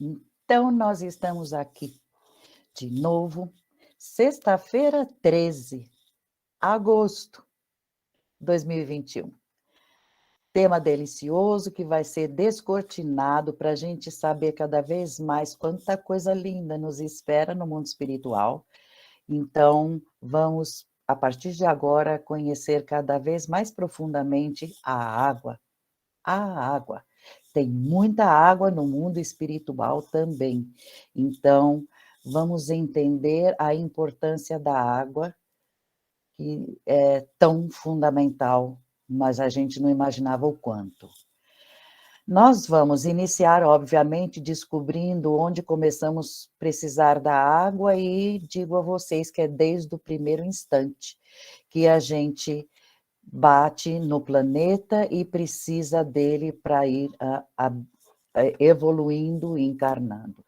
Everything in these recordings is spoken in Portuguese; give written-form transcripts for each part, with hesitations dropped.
Então, nós estamos aqui de novo, sexta-feira, 13 de agosto de 2021. Tema delicioso que vai ser descortinado para a gente saber cada vez mais quanta coisa linda nos espera no mundo espiritual. Então, vamos, a partir de agora, conhecer cada vez mais profundamente a água. A água. Tem muita água no mundo espiritual também. Então, vamos entender a importância da água, que é tão fundamental, mas a gente não imaginava o quanto. Nós vamos iniciar, obviamente, descobrindo onde começamos a precisar da água e digo a vocês que é desde o primeiro instante que a gente bate no planeta e precisa dele para ir evoluindo e encarnando.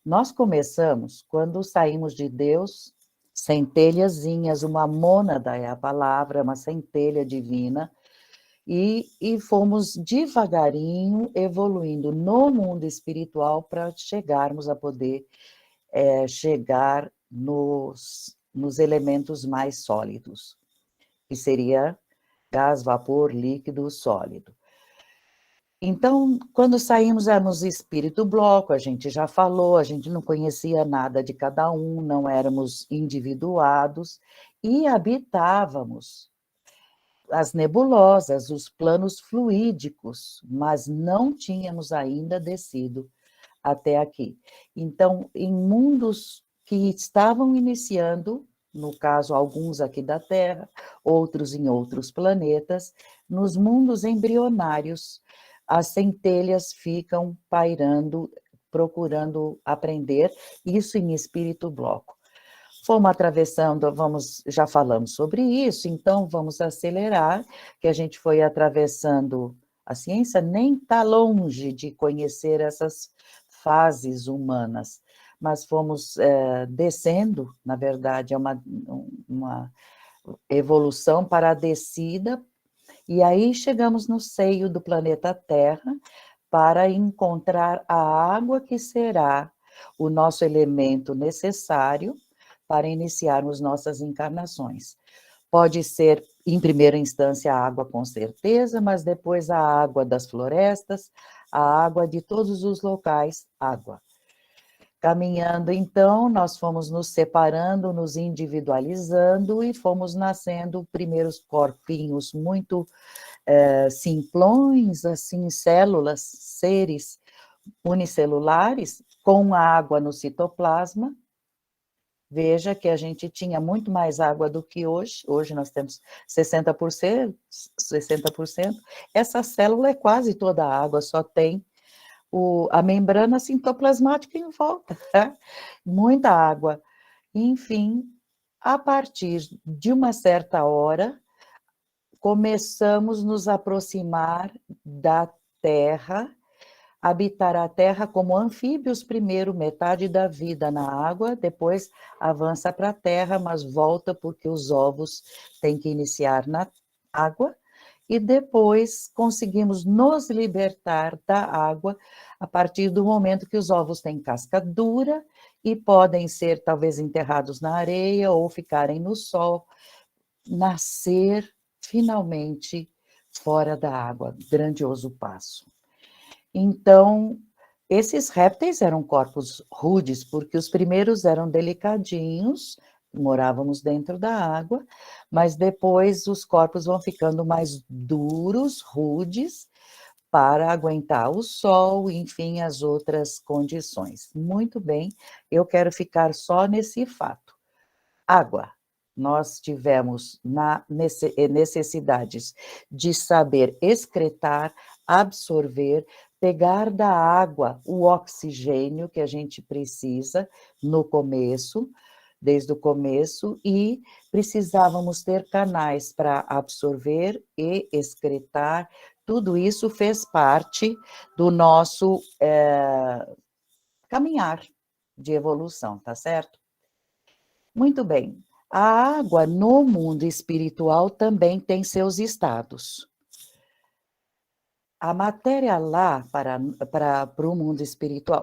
Nós começamos quando saímos de Deus, centelhazinhas, uma mônada é a palavra, uma centelha divina, e fomos devagarinho evoluindo no mundo espiritual para chegarmos a poder chegar nos elementos mais sólidos, que seria gás, vapor, líquido, sólido. Então, quando saímos, éramos espírito bloco, a gente já falou, a gente não conhecia nada de cada um, não éramos individuados e habitávamos as nebulosas, os planos fluídicos, mas não tínhamos ainda descido até aqui. Então, em mundos que estavam iniciando, no caso, alguns aqui da Terra, outros em outros planetas, nos mundos embrionários, as centelhas ficam pairando, procurando aprender, isso em espírito bloco. Fomos atravessando, já falamos sobre isso, então vamos acelerar, que a gente foi atravessando, a ciência nem está longe de conhecer essas fases humanas, mas fomos descendo, na verdade, é uma evolução para a descida, e aí chegamos no seio do planeta Terra para encontrar a água que será o nosso elemento necessário para iniciarmos nossas encarnações. Pode ser, em primeira instância, a água, com certeza, mas depois a água das florestas, a água de todos os locais, água. Caminhando, então, nós fomos nos separando, nos individualizando e fomos nascendo primeiros corpinhos muito simplões, assim, células, seres unicelulares, com água no citoplasma. Veja que a gente tinha muito mais água do que hoje nós temos 60%, 60%. Essa célula é quase toda água, só tem a membrana citoplasmática em volta, tá? Muita água. Enfim, a partir de uma certa hora, começamos a nos aproximar da Terra, habitar a Terra como anfíbios primeiro, metade da vida na água, depois avança para a Terra, mas volta porque os ovos têm que iniciar na água, e depois conseguimos nos libertar da água a partir do momento que os ovos têm casca dura e podem ser talvez enterrados na areia ou ficarem no sol, nascer finalmente fora da água, grandioso passo. Então, esses répteis eram corpos rudes, porque os primeiros eram delicadinhos, morávamos dentro da água, mas depois os corpos vão ficando mais duros, rudes, para aguentar o sol, enfim, as outras condições. Muito bem, eu quero ficar só nesse fato. Água. Nós tivemos necessidades de saber excretar, absorver, pegar da água o oxigênio que a gente precisa no começo, desde o começo, e precisávamos ter canais para absorver e excretar. Tudo isso fez parte do nosso caminhar de evolução, tá certo? Muito bem. A água no mundo espiritual também tem seus estados. A matéria lá, para o mundo espiritual,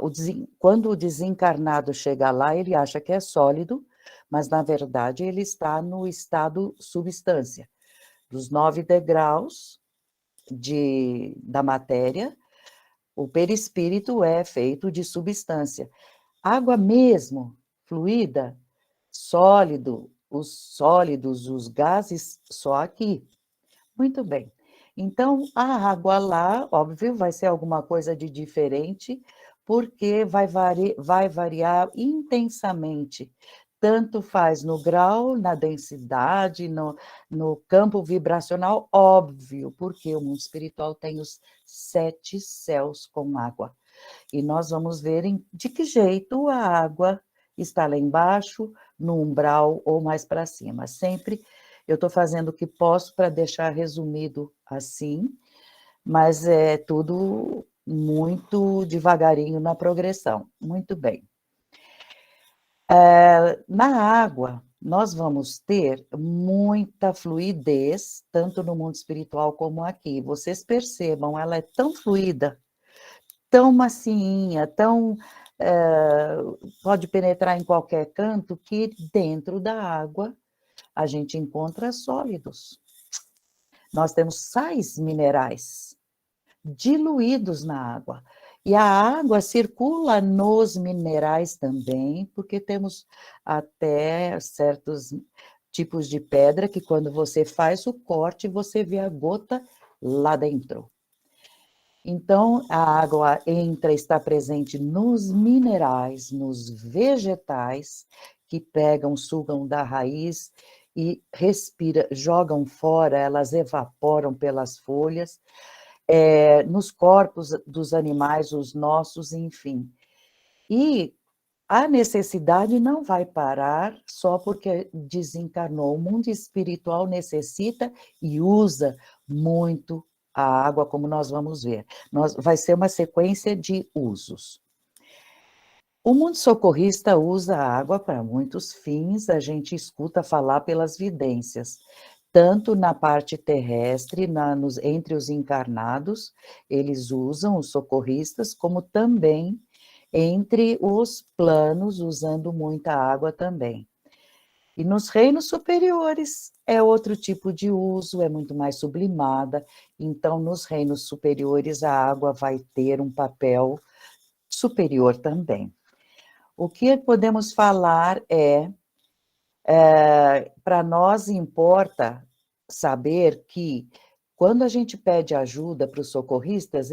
quando o desencarnado chega lá, ele acha que é sólido, mas, na verdade, ele está no estado substância, dos 9 degraus da matéria. O perispírito é feito de substância. Água mesmo, fluida, sólido, os sólidos, os gases, só aqui. Muito bem. Então, a água lá, óbvio, vai ser alguma coisa de diferente, porque vai variar intensamente. Tanto faz no grau, na densidade, no campo vibracional, óbvio, porque o mundo espiritual tem os 7 céus com água. E nós vamos ver de que jeito a água está lá embaixo, no umbral ou mais para cima. Sempre eu estou fazendo o que posso para deixar resumido assim, mas é tudo muito devagarinho na progressão. Muito bem. Na água, nós vamos ter muita fluidez, tanto no mundo espiritual como aqui. Vocês percebam, ela é tão fluida, tão macinha, pode penetrar em qualquer canto, que dentro da água a gente encontra sólidos. Nós temos sais minerais diluídos na água. E a água circula nos minerais também, porque temos até certos tipos de pedra que, quando você faz o corte, você vê a gota lá dentro. Então, a água está presente nos minerais, nos vegetais, que pegam, sugam da raiz e jogam fora, elas evaporam pelas folhas, nos corpos dos animais, os nossos, enfim. E a necessidade não vai parar só porque desencarnou. O mundo espiritual necessita e usa muito a água, como nós vamos ver. Vai ser uma sequência de usos. O mundo socorrista usa a água para muitos fins, a gente escuta falar pelas vidências, tanto na parte terrestre, entre os encarnados, eles usam os socorristas, como também entre os planos, usando muita água também. E nos reinos superiores é outro tipo de uso, é muito mais sublimada, então nos reinos superiores a água vai ter um papel superior também. O que podemos falar para nós importa saber que, quando a gente pede ajuda para os socorristas,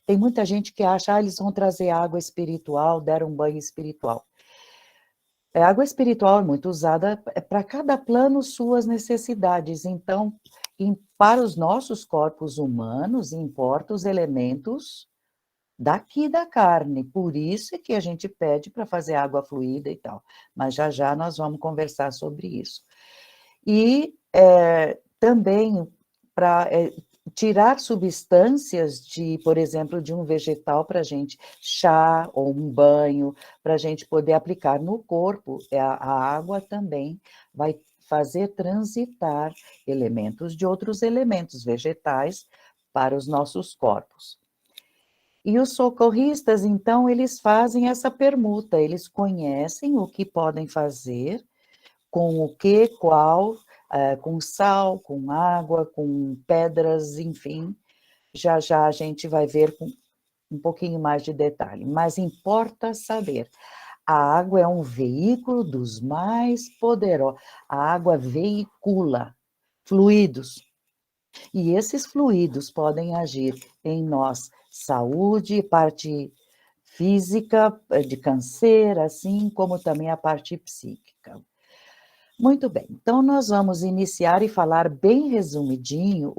tem muita gente que acha, eles vão trazer água espiritual, deram um banho espiritual. A água espiritual é muito usada para cada plano, suas necessidades. Então, para os nossos corpos humanos, importa os elementos daqui da carne. Por isso é que a gente pede para fazer água fluida e tal. Mas já já nós vamos conversar sobre isso. E também para tirar substâncias por exemplo, de um vegetal para a gente, chá ou um banho, para a gente poder aplicar no corpo. A água também vai fazer transitar elementos de outros elementos vegetais para os nossos corpos. E os socorristas, então, eles fazem essa permuta, eles conhecem o que podem fazer, com o que, qual, com sal, com água, com pedras, enfim. Já já a gente vai ver com um pouquinho mais de detalhe, mas importa saber, a água é um veículo dos mais poderosos, a água veicula fluidos, e esses fluidos podem agir em nós, saúde, parte física, de câncer, assim como também a parte psíquica. Muito bem, então nós vamos iniciar e falar bem resumidinho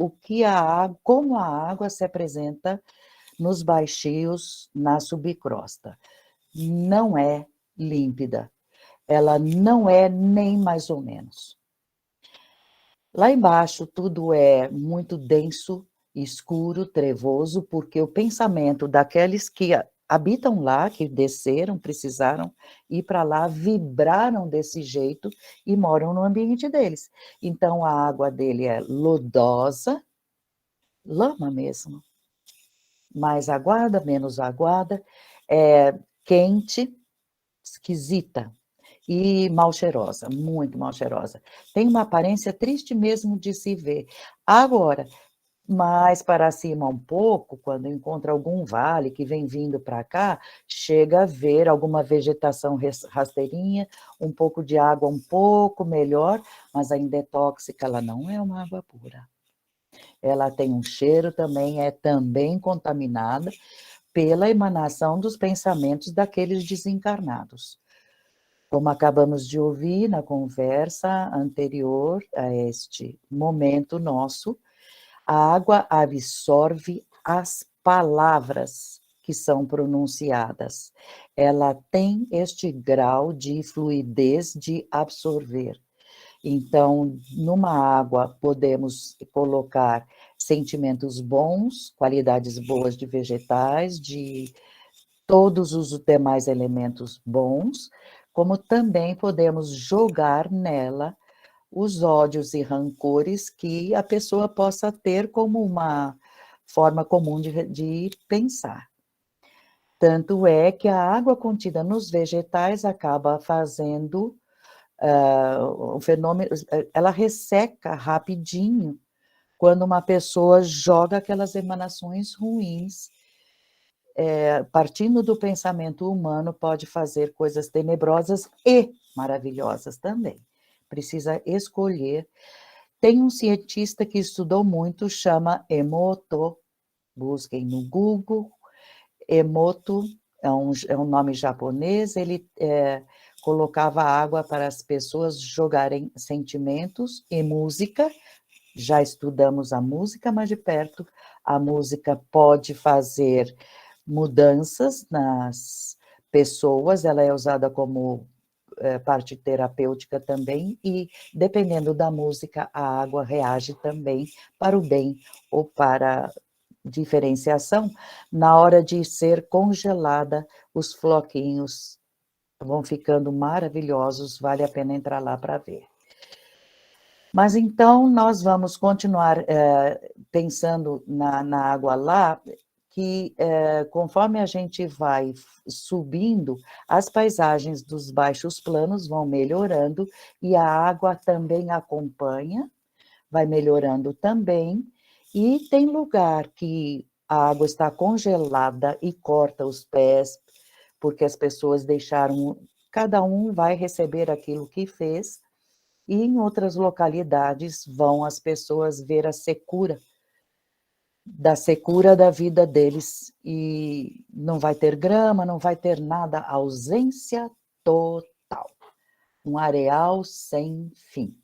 como a água se apresenta nos baixios, na subcrosta. Não é límpida, ela não é nem mais ou menos. Lá embaixo tudo é muito denso, escuro, trevoso, porque o pensamento daqueles que habitam lá, que desceram, precisaram ir para lá, vibraram desse jeito e moram no ambiente deles. Então, a água dele é lodosa, lama mesmo, mais aguada, menos aguada, quente, esquisita e mal cheirosa, muito mal cheirosa. Tem uma aparência triste mesmo de se ver. Agora, mais para cima um pouco, quando encontra algum vale que vem vindo para cá, chega a ver alguma vegetação rasteirinha, um pouco de água um pouco melhor, mas ainda é tóxica, ela não é uma água pura. Ela tem um cheiro também, é também contaminada pela emanação dos pensamentos daqueles desencarnados. Como acabamos de ouvir na conversa anterior a este momento nosso, a água absorve as palavras que são pronunciadas. Ela tem este grau de fluidez de absorver. Então, numa água, podemos colocar sentimentos bons, qualidades boas de vegetais, de todos os demais elementos bons, como também podemos jogar nela os ódios e rancores que a pessoa possa ter como uma forma comum de pensar. Tanto é que a água contida nos vegetais acaba fazendo o fenômeno, ela resseca rapidinho quando uma pessoa joga aquelas emanações ruins. Partindo do pensamento humano, pode fazer coisas tenebrosas e maravilhosas também. Precisa escolher. Tem um cientista que estudou muito, chama Emoto, busquem no Google, Emoto é um nome japonês, ele colocava água para as pessoas jogarem sentimentos e música. Já estudamos a música mais de perto, a música pode fazer mudanças nas pessoas, ela é usada como parte terapêutica também, e dependendo da música, a água reage também para o bem ou para diferenciação. Na hora de ser congelada, os floquinhos vão ficando maravilhosos, vale a pena entrar lá para ver. Mas então nós vamos continuar pensando na água lá, que conforme a gente vai subindo, as paisagens dos baixos planos vão melhorando e a água também acompanha, vai melhorando também, e tem lugar que a água está congelada e corta os pés, porque as pessoas deixaram, cada um vai receber aquilo que fez, e em outras localidades vão as pessoas ver a secura da vida deles, e não vai ter grama, não vai ter nada, ausência total, um areal sem fim.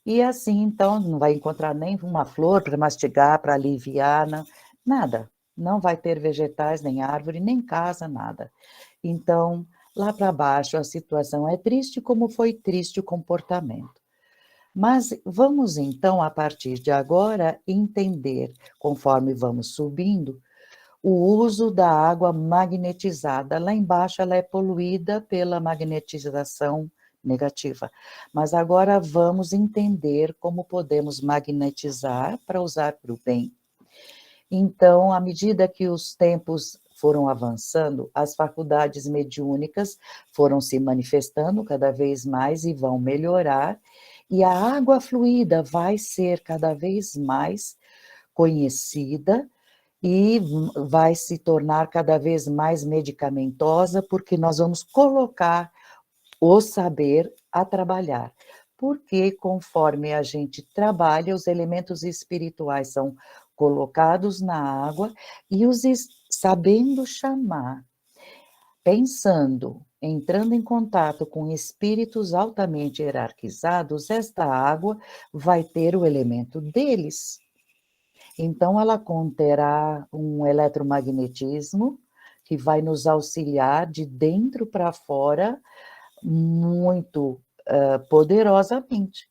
E assim, então, não vai encontrar nem uma flor para mastigar, para aliviar, não, nada. Não vai ter vegetais, nem árvore, nem casa, nada. Então, lá para baixo, a situação é triste, como foi triste o comportamento. Mas vamos então, a partir de agora, entender, conforme vamos subindo, o uso da água magnetizada. Lá embaixo ela é poluída pela magnetização negativa. Mas agora vamos entender como podemos magnetizar para usar para o bem. Então, à medida que os tempos foram avançando, as faculdades mediúnicas foram se manifestando cada vez mais e vão melhorar, e a água fluida vai ser cada vez mais conhecida e vai se tornar cada vez mais medicamentosa, porque nós vamos colocar o saber a trabalhar. Porque conforme a gente trabalha, os elementos espirituais são colocados na água e sabendo chamar, pensando, entrando em contato com espíritos altamente hierarquizados, esta água vai ter o elemento deles. Então, ela conterá um eletromagnetismo que vai nos auxiliar de dentro para fora muito poderosamente.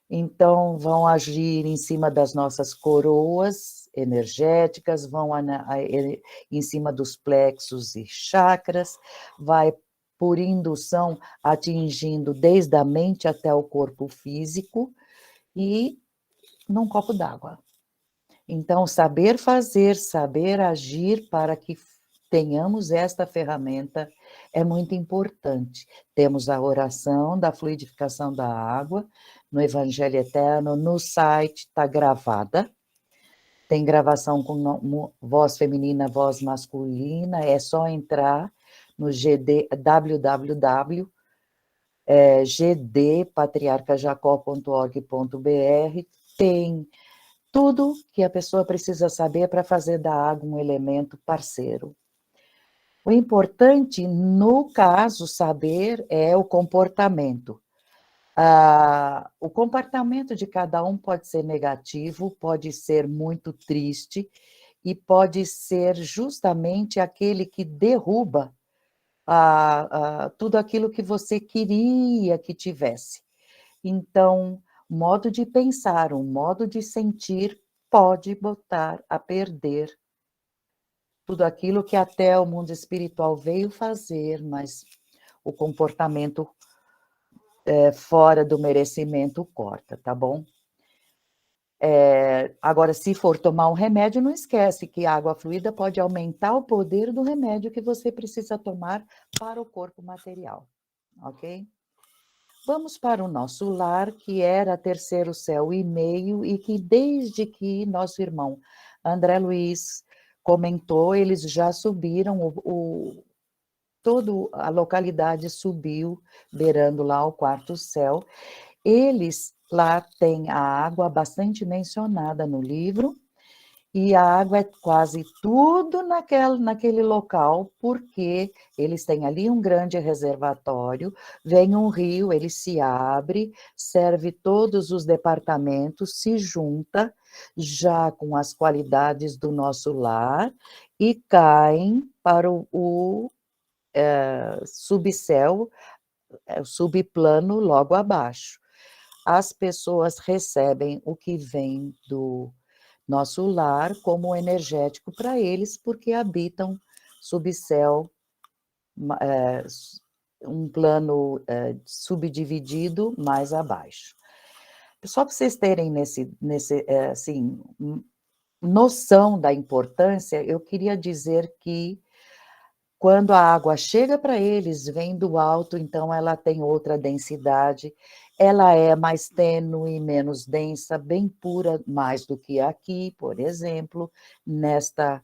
Então, vão agir em cima das nossas coroas energéticas, vão em cima dos plexos e chakras, vai por indução atingindo desde a mente até o corpo físico e num copo d'água. Então, saber fazer, saber agir para que tenhamos esta ferramenta é muito importante. Temos a oração da fluidificação da água, no Evangelho Eterno, no site está gravada, tem gravação com voz feminina, voz masculina, é só entrar no gdpatriarcajacó.org.br, tem tudo que a pessoa precisa saber para fazer da água um elemento parceiro. O importante, no caso, saber é o comportamento. O comportamento de cada um pode ser negativo, pode ser muito triste, e pode ser justamente aquele que derruba tudo aquilo que você queria que tivesse. Então, o modo de pensar, o modo de sentir pode botar a perder tudo aquilo que até o mundo espiritual veio fazer, mas o comportamento fora do merecimento corta, tá bom? Agora, se for tomar um remédio, não esquece que a água fluida pode aumentar o poder do remédio que você precisa tomar para o corpo material, ok? Vamos para o nosso lar, que era terceiro céu e meio, e que desde que nosso irmão André Luiz comentou, eles já subiram, toda a localidade subiu, beirando lá o quarto céu. Eles lá têm a água bastante mencionada no livro, e a água é quase tudo naquele local, porque eles têm ali um grande reservatório, vem um rio, ele se abre, serve todos os departamentos, se junta já com as qualidades do nosso lar e caem para o subcéu, o subplano logo abaixo. As pessoas recebem o que vem do nosso lar como energético para eles, porque habitam subcéu, um plano subdividido mais abaixo. Só para vocês terem assim, noção da importância, eu queria dizer que quando a água chega para eles, vem do alto, então ela tem outra densidade, ela é mais tênue, menos densa, bem pura, mais do que aqui, por exemplo, nesta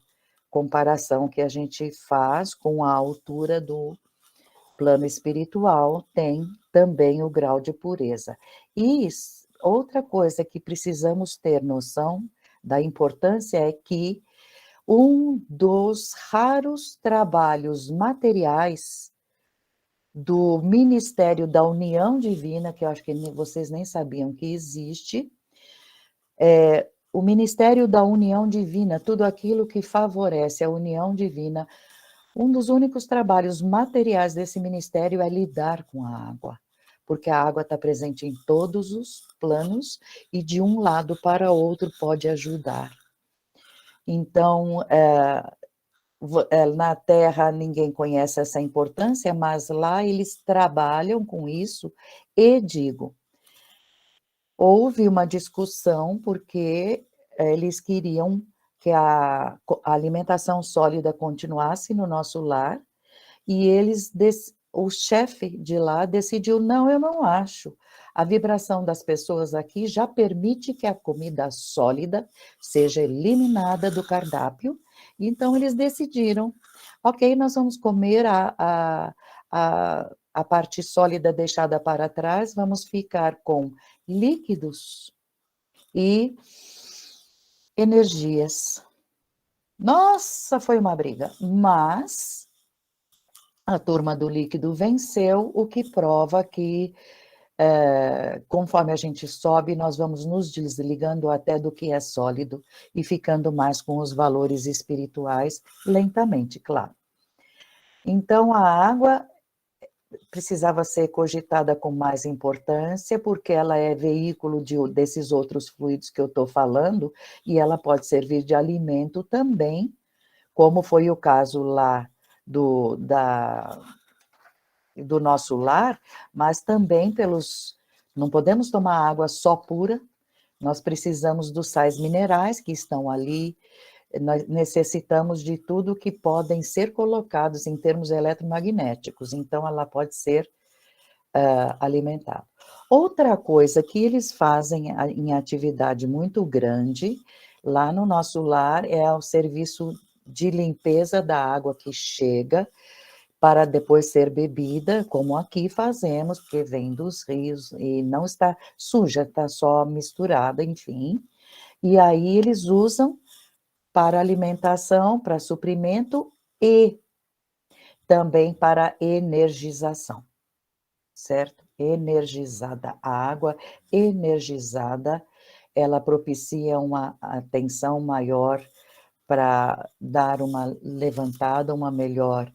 comparação que a gente faz com a altura do plano espiritual, tem também o grau de pureza. E outra coisa que precisamos ter noção da importância é que um dos raros trabalhos materiais do Ministério da União Divina, que eu acho que vocês nem sabiam que existe, o Ministério da União Divina, tudo aquilo que favorece a união divina, um dos únicos trabalhos materiais desse ministério é lidar com a água, porque a água está presente em todos os planos e de um lado para outro pode ajudar. Então, na Terra ninguém conhece essa importância, mas lá eles trabalham com isso, e digo, houve uma discussão porque eles queriam que a alimentação sólida continuasse no nosso lar, e o chefe de lá decidiu, não, eu não acho. A vibração das pessoas aqui já permite que a comida sólida seja eliminada do cardápio, então eles decidiram, ok, nós vamos comer a parte sólida deixada para trás, vamos ficar com líquidos e energias. Nossa, foi uma briga, mas a turma do líquido venceu, o que prova que, conforme a gente sobe, nós vamos nos desligando até do que é sólido e ficando mais com os valores espirituais, lentamente, claro. Então, a água precisava ser cogitada com mais importância, porque ela é veículo desses outros fluidos que eu estou falando, e ela pode servir de alimento também, como foi o caso lá do nosso lar, mas também não podemos tomar água só pura, Nós precisamos dos sais minerais que estão ali, nós necessitamos de tudo que podem ser colocados em termos eletromagnéticos, então ela pode ser alimentada. Outra coisa que eles fazem em atividade muito grande, lá no nosso lar, é o serviço de limpeza da água que chega, para depois ser bebida, como aqui fazemos, porque vem dos rios e não está suja, está só misturada, enfim. E aí eles usam para alimentação, para suprimento e também para energização, certo? Energizada, a água energizada, ela propicia uma atenção maior para dar uma levantada, uma melhor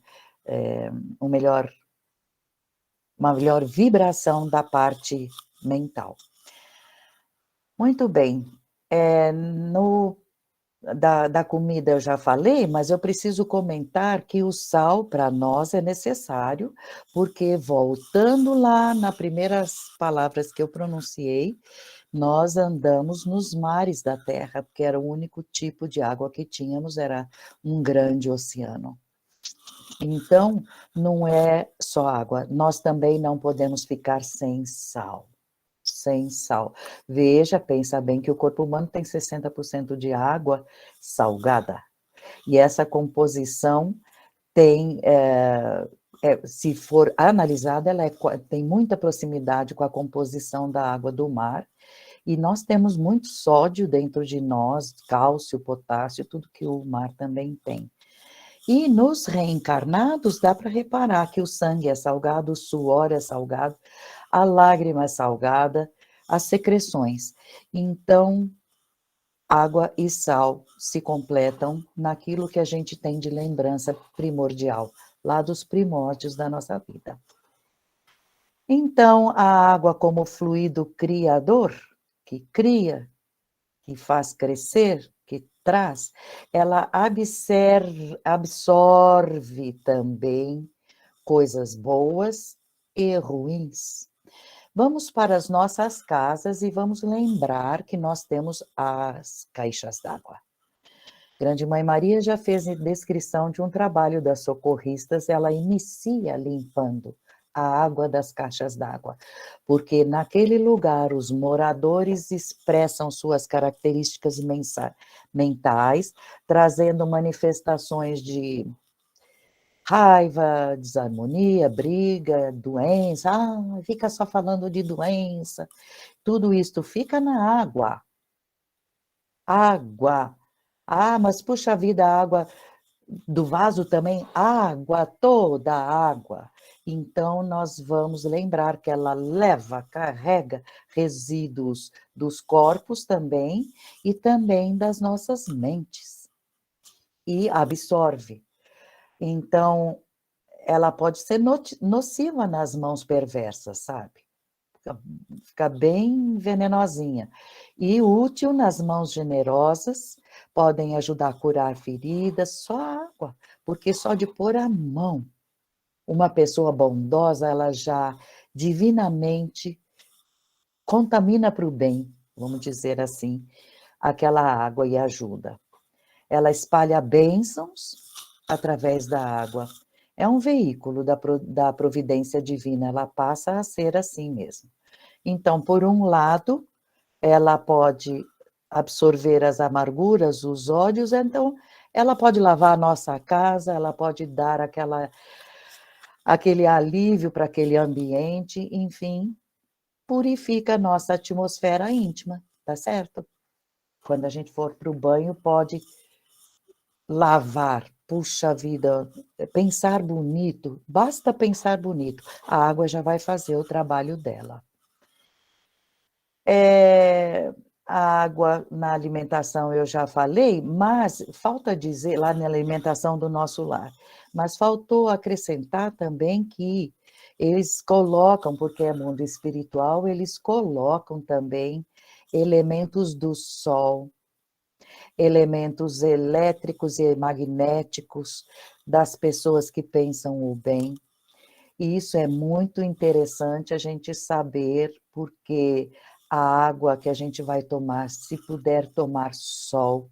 uma melhor vibração da parte mental. Muito bem, da comida eu já falei, mas eu preciso comentar que o sal para nós é necessário, porque voltando lá nas primeiras palavras que eu pronunciei, nós andamos nos mares da Terra, porque era o único tipo de água que tínhamos, era um grande oceano. Então, não é só água, nós também não podemos ficar sem sal. Sem sal. Veja, pensa bem que o corpo humano tem 60% de água salgada. E essa composição tem, se for analisada, ela tem muita proximidade com a composição da água do mar. E nós temos muito sódio dentro de nós, cálcio, potássio, tudo que o mar também tem. E nos reencarnados, dá para reparar que o sangue é salgado, o suor é salgado, a lágrima é salgada, as secreções. Então, água e sal se completam naquilo que a gente tem de lembrança primordial, lá dos primórdios da nossa vida. Então, a água como fluido criador, que cria, que faz crescer, que traz, ela absorve também coisas boas e ruins. Vamos para as nossas casas e vamos lembrar que nós temos as caixas d'água. Grande Mãe Maria já fez descrição de um trabalho das socorristas, ela inicia limpando a água das caixas d'água, porque naquele lugar os moradores expressam suas características mentais, trazendo manifestações de raiva, desarmonia, briga, doença, fica só falando de doença, tudo isso fica na água. Água. Mas puxa vida, a água do vaso também, água, toda a água. Então, nós vamos lembrar que ela carrega resíduos dos corpos também, e também das nossas mentes, e absorve. Então, ela pode ser nociva nas mãos perversas, sabe? Fica bem venenosinha. E útil nas mãos generosas, podem ajudar a curar feridas, só água, porque só de pôr a mão, uma pessoa bondosa, ela já divinamente contamina para o bem, vamos dizer assim, aquela água e ajuda. Ela espalha bênçãos através da água. É um veículo da providência divina, ela passa a ser assim mesmo. Então, por um lado, ela pode absorver as amarguras, os ódios, então ela pode lavar a nossa casa, ela pode dar aquele alívio para aquele ambiente, enfim, purifica a nossa atmosfera íntima, tá certo? Quando a gente for para o banho, pode lavar, puxa vida, pensar bonito, basta pensar bonito, a água já vai fazer o trabalho dela. A água na alimentação eu já falei, mas falta dizer, lá na alimentação do nosso lar, mas faltou acrescentar também que eles colocam, porque é mundo espiritual, eles colocam também elementos do sol, elementos elétricos e magnéticos das pessoas que pensam o bem. E isso é muito interessante a gente saber, porque a água que a gente vai tomar, se puder tomar sol,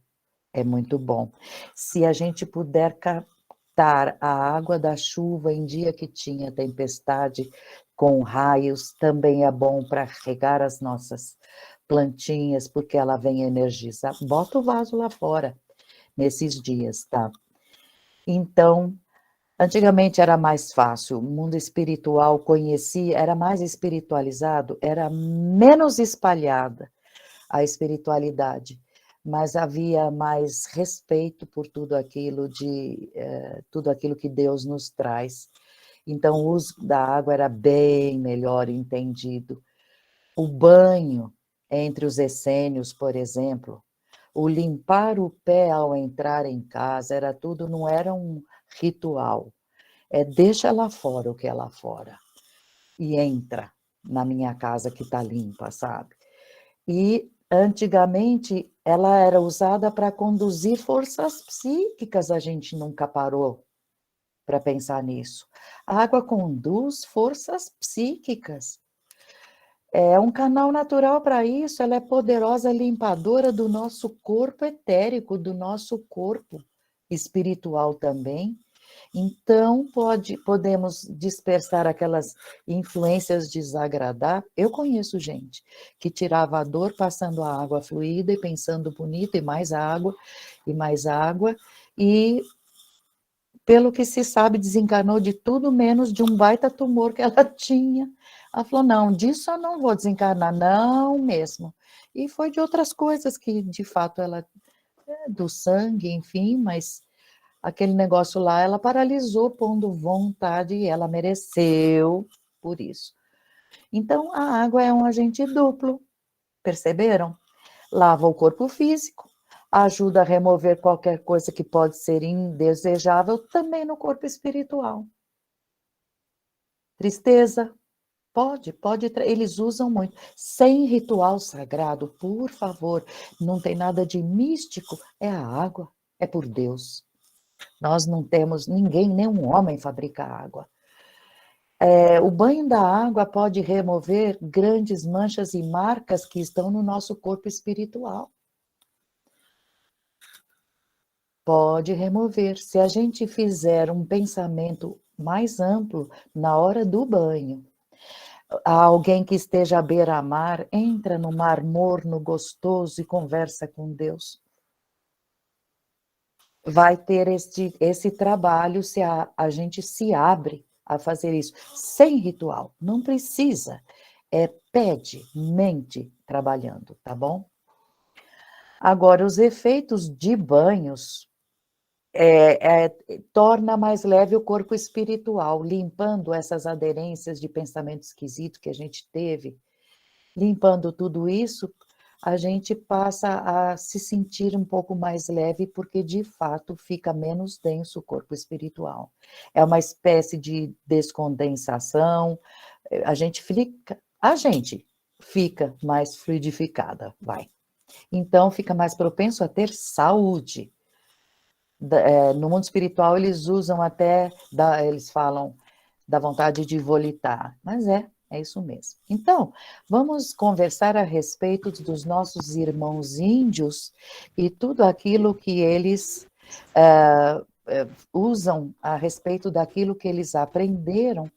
é muito bom. Se a gente puder captar a água da chuva em dia que tinha tempestade com raios, também é bom para regar as nossas plantinhas, porque ela vem energizar. Bota o vaso lá fora nesses dias, tá? Então, antigamente era mais fácil, o mundo espiritual conhecia, era mais espiritualizado, era menos espalhada a espiritualidade, mas havia mais respeito por tudo aquilo que Deus nos traz. Então, o uso da água era bem melhor entendido. O banho entre os essênios, por exemplo, o limpar o pé ao entrar em casa, era tudo, não era um ritual. Deixa lá fora o que é lá fora e entra na minha casa que está limpa, sabe? E antigamente ela era usada para conduzir forças psíquicas, a gente nunca parou para pensar nisso. A água conduz forças psíquicas. É um canal natural para isso, ela é poderosa limpadora do nosso corpo etérico, do nosso corpo espiritual também. Então, podemos dispersar aquelas influências desagradáveis. Eu conheço gente que tirava a dor passando a água fluida e pensando bonito, e mais água, e, pelo que se sabe, desencarnou de tudo menos de um baita tumor que ela tinha. Ela falou, não, disso eu não vou desencarnar, não mesmo. E foi de outras coisas que, de fato, do sangue, enfim, mas aquele negócio lá, ela paralisou, pondo vontade, e ela mereceu por isso. Então, a água é um agente duplo, perceberam? Lava o corpo físico, ajuda a remover qualquer coisa que pode ser indesejável também no corpo espiritual. Tristeza, pode, eles usam muito. Sem ritual sagrado, por favor, não tem nada de místico, é a água, é por Deus. Nós não temos ninguém, nenhum homem fabrica água. O banho da água pode remover grandes manchas e marcas que estão no nosso corpo espiritual. Pode remover. Se a gente fizer um pensamento mais amplo na hora do banho, alguém que esteja à beira-mar, entra no mar morno, gostoso e conversa com Deus. Vai ter esse trabalho se a gente se abre a fazer isso, sem ritual, não precisa, pede, mente trabalhando, tá bom? Agora, os efeitos de banhos torna mais leve o corpo espiritual, limpando essas aderências de pensamento esquisito que a gente teve, limpando tudo isso, a gente passa a se sentir um pouco mais leve, porque de fato fica menos denso o corpo espiritual. É uma espécie de descondensação, a gente fica mais fluidificada, vai. Então fica mais propenso a ter saúde. No mundo espiritual eles usam até, eles falam da vontade de volitar, mas é isso mesmo. Então, vamos conversar a respeito dos nossos irmãos índios e tudo aquilo que eles usam a respeito daquilo que eles aprenderam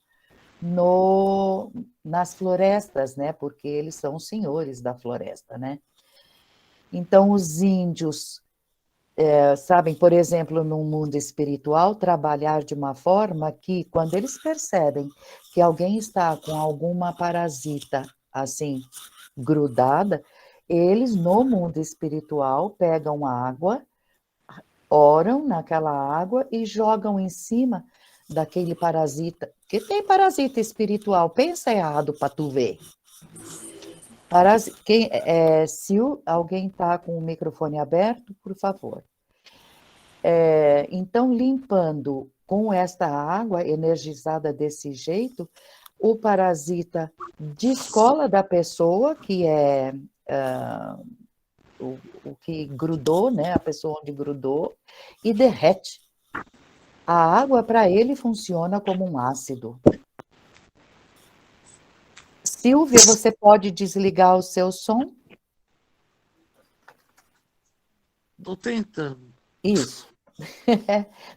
nas florestas, né? Porque eles são os senhores da floresta, né? Então, os índios sabem, por exemplo, no mundo espiritual, trabalhar de uma forma que, quando eles percebem que alguém está com alguma parasita, assim, grudada, eles, no mundo espiritual, pegam água, oram naquela água e jogam em cima daquele parasita, que tem parasita espiritual, pensa errado para tu ver. Se alguém está com o microfone aberto, por favor. Então, limpando com esta água energizada desse jeito, o parasita descola da pessoa, que é o que grudou, né? A pessoa onde grudou, e derrete. A água, para ele, funciona como um ácido. Silvia, você pode desligar o seu som? Estou tentando. Isso.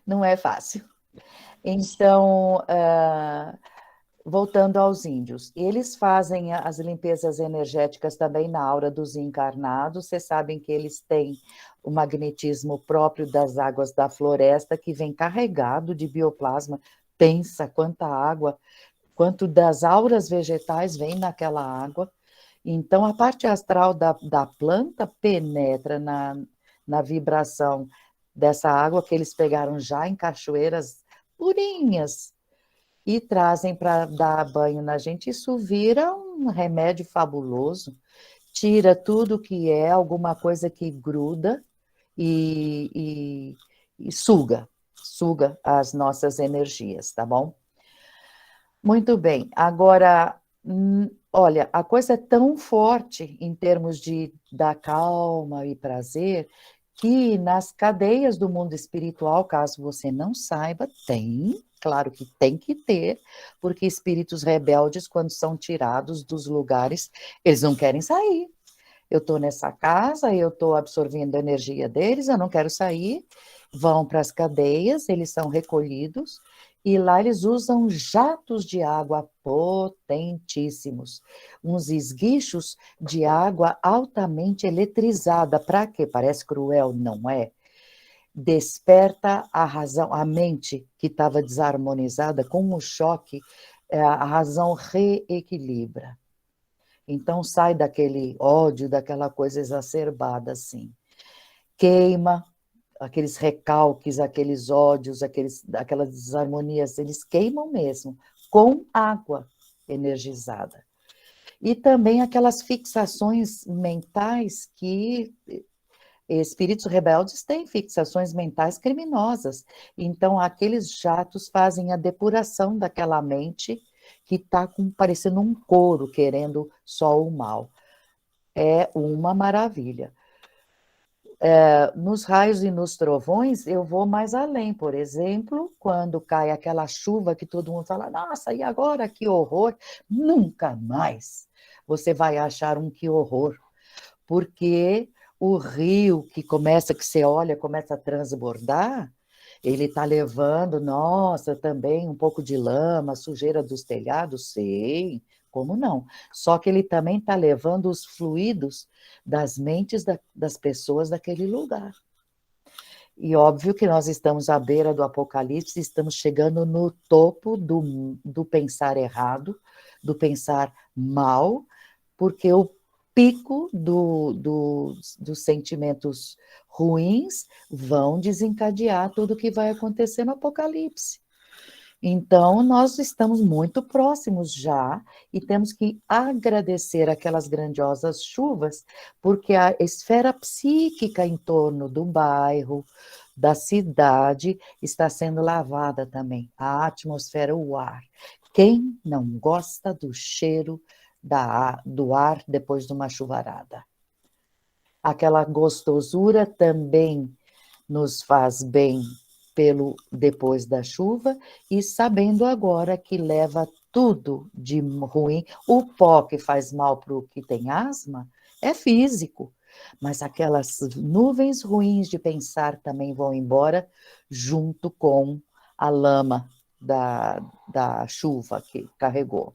Não é fácil. Então, voltando aos índios, eles fazem as limpezas energéticas também na aura dos encarnados. Vocês sabem que eles têm o magnetismo próprio das águas da floresta, que vem carregado de bioplasma. Pensa quanta água, quanto das auras vegetais vem naquela água. Então, a parte astral da planta penetra na vibração dessa água que eles pegaram já em cachoeiras purinhas e trazem para dar banho na gente. Isso vira um remédio fabuloso, tira tudo que é alguma coisa que gruda e suga as nossas energias, tá bom? Muito bem. Agora, olha, a coisa é tão forte em termos de dar calma e prazer, que nas cadeias do mundo espiritual, caso você não saiba, tem, claro que tem que ter, porque espíritos rebeldes, quando são tirados dos lugares, eles não querem sair. Eu estou nessa casa, eu estou absorvendo a energia deles, eu não quero sair, vão para as cadeias, eles são recolhidos, e lá eles usam jatos de água potentíssimos, uns esguichos de água altamente eletrizada. Para quê? Parece cruel, não é? Desperta a razão, a mente que estava desarmonizada com o choque, a razão reequilibra. Então sai daquele ódio, daquela coisa exacerbada assim. Queima aqueles recalques, aqueles ódios, aquelas desarmonias, eles queimam mesmo, com água energizada. E também aquelas fixações mentais que espíritos rebeldes têm fixações mentais criminosas. Então, aqueles jatos fazem a depuração daquela mente que está parecendo um couro querendo só o mal. É uma maravilha. Nos raios e nos trovões, eu vou mais além. Por exemplo, quando cai aquela chuva que todo mundo fala, nossa, e agora que horror? Nunca mais você vai achar um que horror, porque o rio que você olha, começa a transbordar, ele está levando, nossa, também um pouco de lama, sujeira dos telhados, sei, como não? Só que ele também está levando os fluidos das mentes das pessoas daquele lugar. E óbvio que nós estamos à beira do apocalipse, estamos chegando no topo do pensar errado, do pensar mal, porque o pico dos sentimentos ruins vão desencadear tudo o que vai acontecer no apocalipse. Então, nós estamos muito próximos já e temos que agradecer aquelas grandiosas chuvas, porque a esfera psíquica em torno do bairro, da cidade, está sendo lavada também. A atmosfera, o ar. Quem não gosta do cheiro do ar depois de uma chuvarada? Aquela gostosura também nos faz bem pelo depois da chuva e sabendo agora que leva tudo de ruim. O pó que faz mal para o que tem asma é físico, mas aquelas nuvens ruins de pensar também vão embora junto com a lama da chuva que carregou.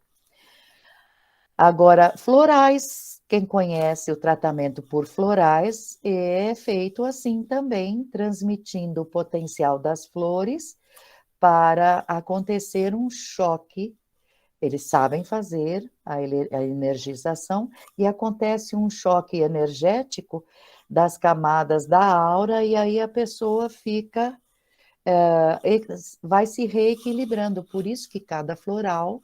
Agora, florais, quem conhece o tratamento por florais, é feito assim também, transmitindo o potencial das flores para acontecer um choque. Eles sabem fazer a energização e acontece um choque energético das camadas da aura e aí a pessoa fica, vai se reequilibrando. Por isso que cada floral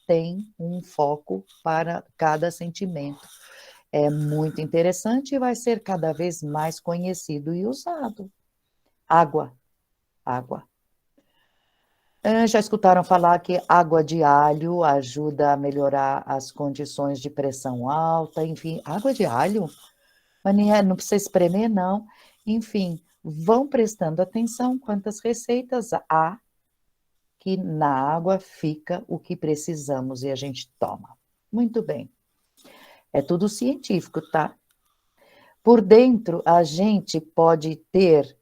tem um foco para cada sentimento. É muito interessante e vai ser cada vez mais conhecido e usado. Água, água. Já escutaram falar que água de alho ajuda a melhorar as condições de pressão alta, enfim, água de alho, mas não precisa espremer, não. Enfim, vão prestando atenção quantas receitas há que na água fica o que precisamos e a gente toma. Muito bem. É tudo científico, tá? Por dentro, a gente pode ter,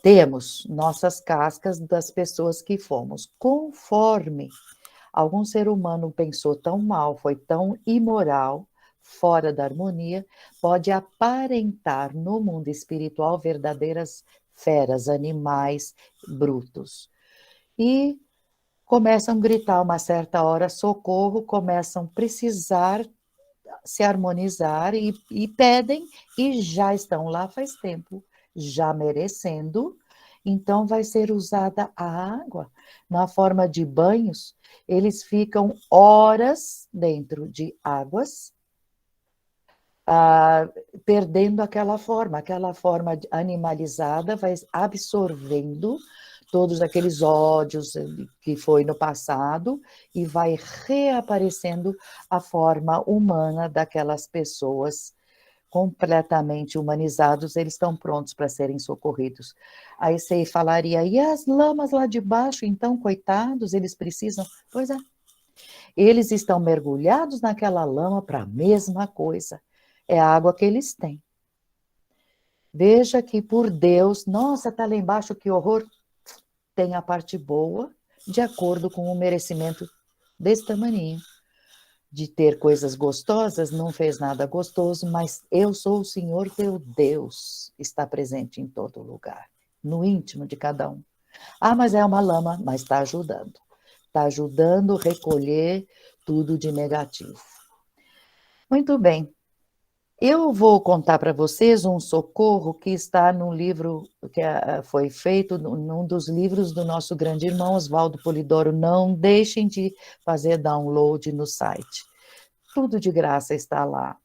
temos nossas cascas das pessoas que fomos. Conforme algum ser humano pensou tão mal, foi tão imoral, fora da harmonia, pode aparentar no mundo espiritual verdadeiras feras, animais brutos. E começam a gritar uma certa hora socorro, começam a precisar se harmonizar e pedem e já estão lá faz tempo, já merecendo. Então vai ser usada a água na forma de banhos. Eles ficam horas dentro de águas, ah, perdendo aquela forma animalizada, vai absorvendo todos aqueles ódios que foi no passado e vai reaparecendo a forma humana daquelas pessoas completamente humanizados, eles estão prontos para serem socorridos. Aí você falaria, e as lamas lá de baixo, então, coitados, eles precisam? Pois é, eles estão mergulhados naquela lama para a mesma coisa. É a água que eles têm. Veja que por Deus, nossa, está lá embaixo, que horror, tem a parte boa, de acordo com o merecimento desse tamaninho. De ter coisas gostosas, não fez nada gostoso, mas eu sou o Senhor teu Deus, está presente em todo lugar, no íntimo de cada um. Ah, mas é uma lama, mas está ajudando. Está ajudando a recolher tudo de negativo. Muito bem. Eu vou contar para vocês um socorro que está num livro que foi feito num dos livros do nosso grande irmão Oswaldo Polidoro. Não deixem de fazer download no site. Tudo de graça está lá.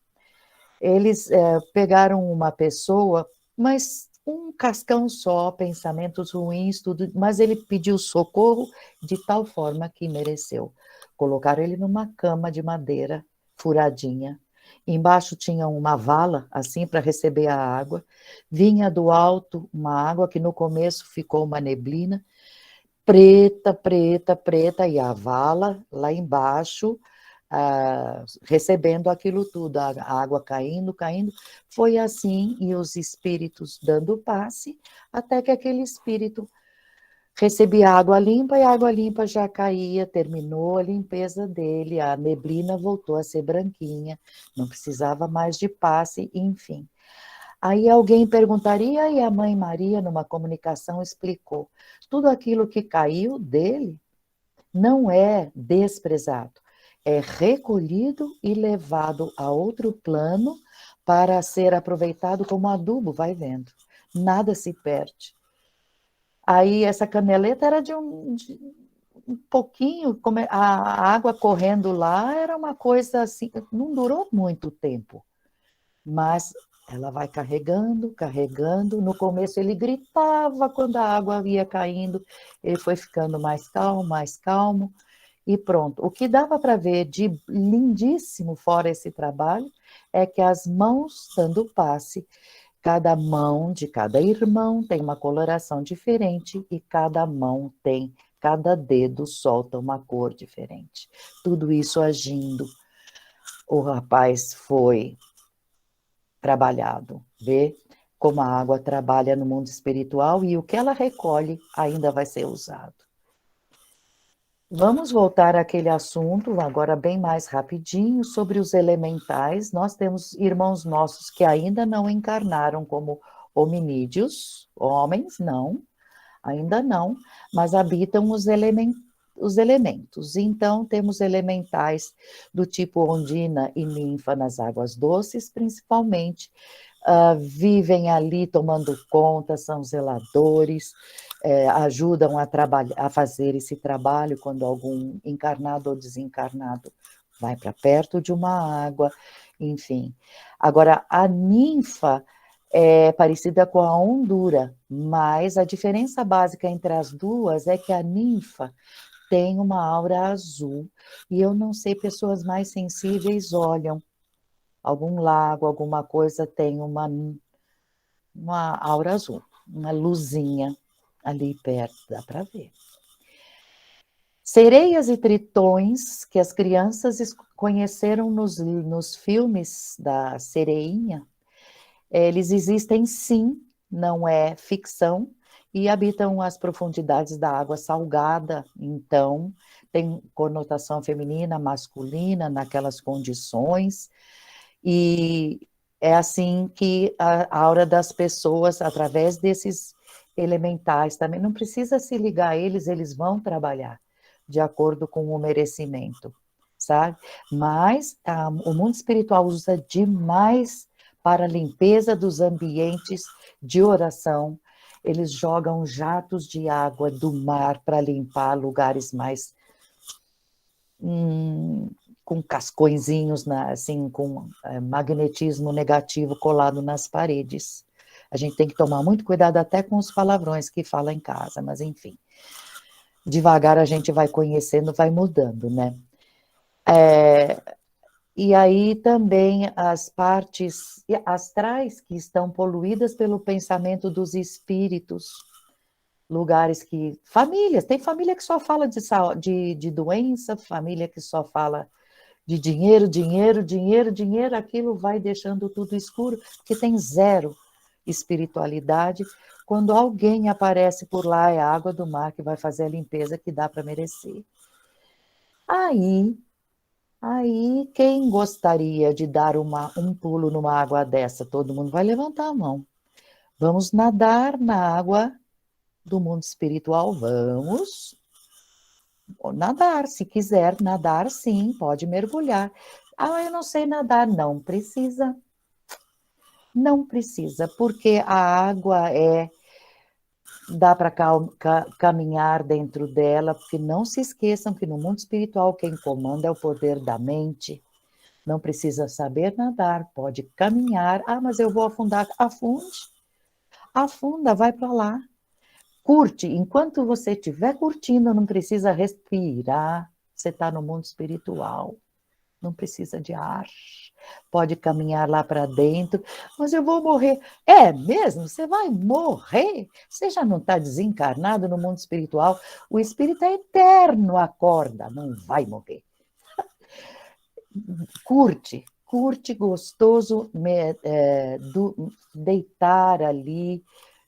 Eles pegaram uma pessoa, mas um cascão só, pensamentos ruins, tudo, mas ele pediu socorro de tal forma que mereceu. Colocaram ele numa cama de madeira furadinha. Embaixo tinha uma vala, assim, para receber a água. Vinha do alto uma água que no começo ficou uma neblina, preta, preta, preta, e a vala lá embaixo, recebendo aquilo tudo, a água caindo, caindo. Foi assim, e os espíritos dando passe, até que aquele espírito recebia água limpa, e a água limpa já caía, terminou a limpeza dele, a neblina voltou a ser branquinha, não precisava mais de passe, enfim. Aí alguém perguntaria, e a Mãe Maria, numa comunicação, explicou: tudo aquilo que caiu dele não é desprezado, é recolhido e levado a outro plano para ser aproveitado como adubo, vai vendo. Nada se perde. Aí essa caneleta era de um pouquinho, a água correndo lá era uma coisa assim, não durou muito tempo, mas ela vai carregando, carregando. No começo ele gritava quando a água ia caindo, ele foi ficando mais calmo, e pronto. O que dava para ver de lindíssimo fora esse trabalho é que as mãos dando passe, cada mão de cada irmão tem uma coloração diferente e cada mão tem, cada dedo solta uma cor diferente. Tudo isso agindo. O rapaz foi trabalhado, vê como a água trabalha no mundo espiritual e o que ela recolhe ainda vai ser usado. Vamos voltar àquele assunto, agora bem mais rapidinho, sobre os elementais. Nós temos irmãos nossos que ainda não encarnaram como hominídeos, homens, não, ainda não, mas habitam os elementos. Então, temos elementais do tipo ondina e ninfa nas águas doces, principalmente, vivem ali tomando conta, são zeladores, ajudam a fazer esse trabalho quando algum encarnado ou desencarnado vai para perto de uma água, enfim. Agora, a ninfa é parecida com a ondura, mas a diferença básica entre as duas é que a ninfa tem uma aura azul, e eu não sei, pessoas mais sensíveis olham, algum lago, alguma coisa tem uma aura azul, uma luzinha ali perto, dá para ver. Sereias e tritões que as crianças conheceram nos filmes da Sereinha, eles existem sim, não é ficção, e habitam as profundidades da água salgada, então tem conotação feminina, masculina naquelas condições, e é assim que a aura das pessoas, através desses elementais, também não precisa se ligar a eles, eles vão trabalhar de acordo com o merecimento, sabe? Mas o mundo espiritual usa demais para a limpeza dos ambientes de oração. Eles jogam jatos de água do mar para limpar lugares mais com cascõezinhos, assim, com magnetismo negativo colado nas paredes. A gente tem que tomar muito cuidado até com os palavrões que fala em casa, mas enfim. Devagar a gente vai conhecendo, vai mudando, né? E aí também as partes astrais que estão poluídas pelo pensamento dos espíritos, lugares que... Famílias, tem família que só fala de doença, família que só fala de dinheiro, dinheiro, dinheiro, dinheiro, aquilo vai deixando tudo escuro, porque tem zero espiritualidade. Quando alguém aparece por lá, é a água do mar que vai fazer a limpeza que dá para merecer. Aí, quem gostaria de dar um pulo numa água dessa? Todo mundo vai levantar a mão. Vamos nadar na água do mundo espiritual? Vamos nadar, se quiser nadar, sim, pode mergulhar. Ah, eu não sei nadar. Não precisa. Não precisa, porque a água dá para caminhar dentro dela, porque não se esqueçam que no mundo espiritual quem comanda é o poder da mente. Não precisa saber nadar, pode caminhar. Ah, mas eu vou afundar. Afunde. Afunda, vai para lá. Curte. Enquanto você estiver curtindo, não precisa respirar. Você está no mundo espiritual. Não precisa de ar. Pode caminhar lá para dentro. Mas eu vou morrer. É mesmo? Você vai morrer? Você já não está desencarnado no mundo espiritual? O espírito é eterno, acorda, não vai morrer. Curte gostoso deitar ali,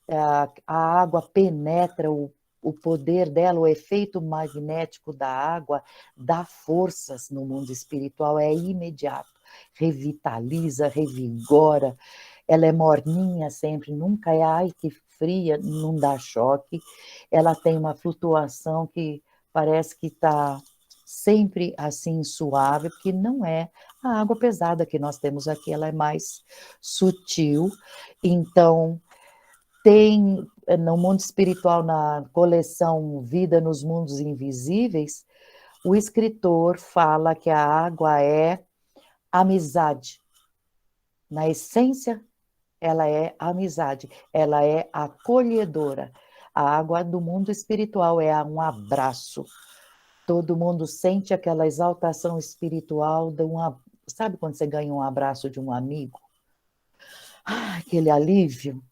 a água penetra o poder dela, o efeito magnético da água dá forças no mundo espiritual, é imediato, revitaliza, revigora, ela é morninha sempre, nunca é ai que fria, não dá choque, ela tem uma flutuação que parece que está sempre assim suave, porque não é a água pesada que nós temos aqui, ela é mais sutil, então tem no mundo espiritual, na coleção Vida nos Mundos Invisíveis, o escritor fala que a água é amizade. Na essência, ela é amizade, ela é acolhedora. A água do mundo espiritual é um abraço. Todo mundo sente aquela exaltação espiritual, sabe quando você ganha um abraço de um amigo? Aquele alívio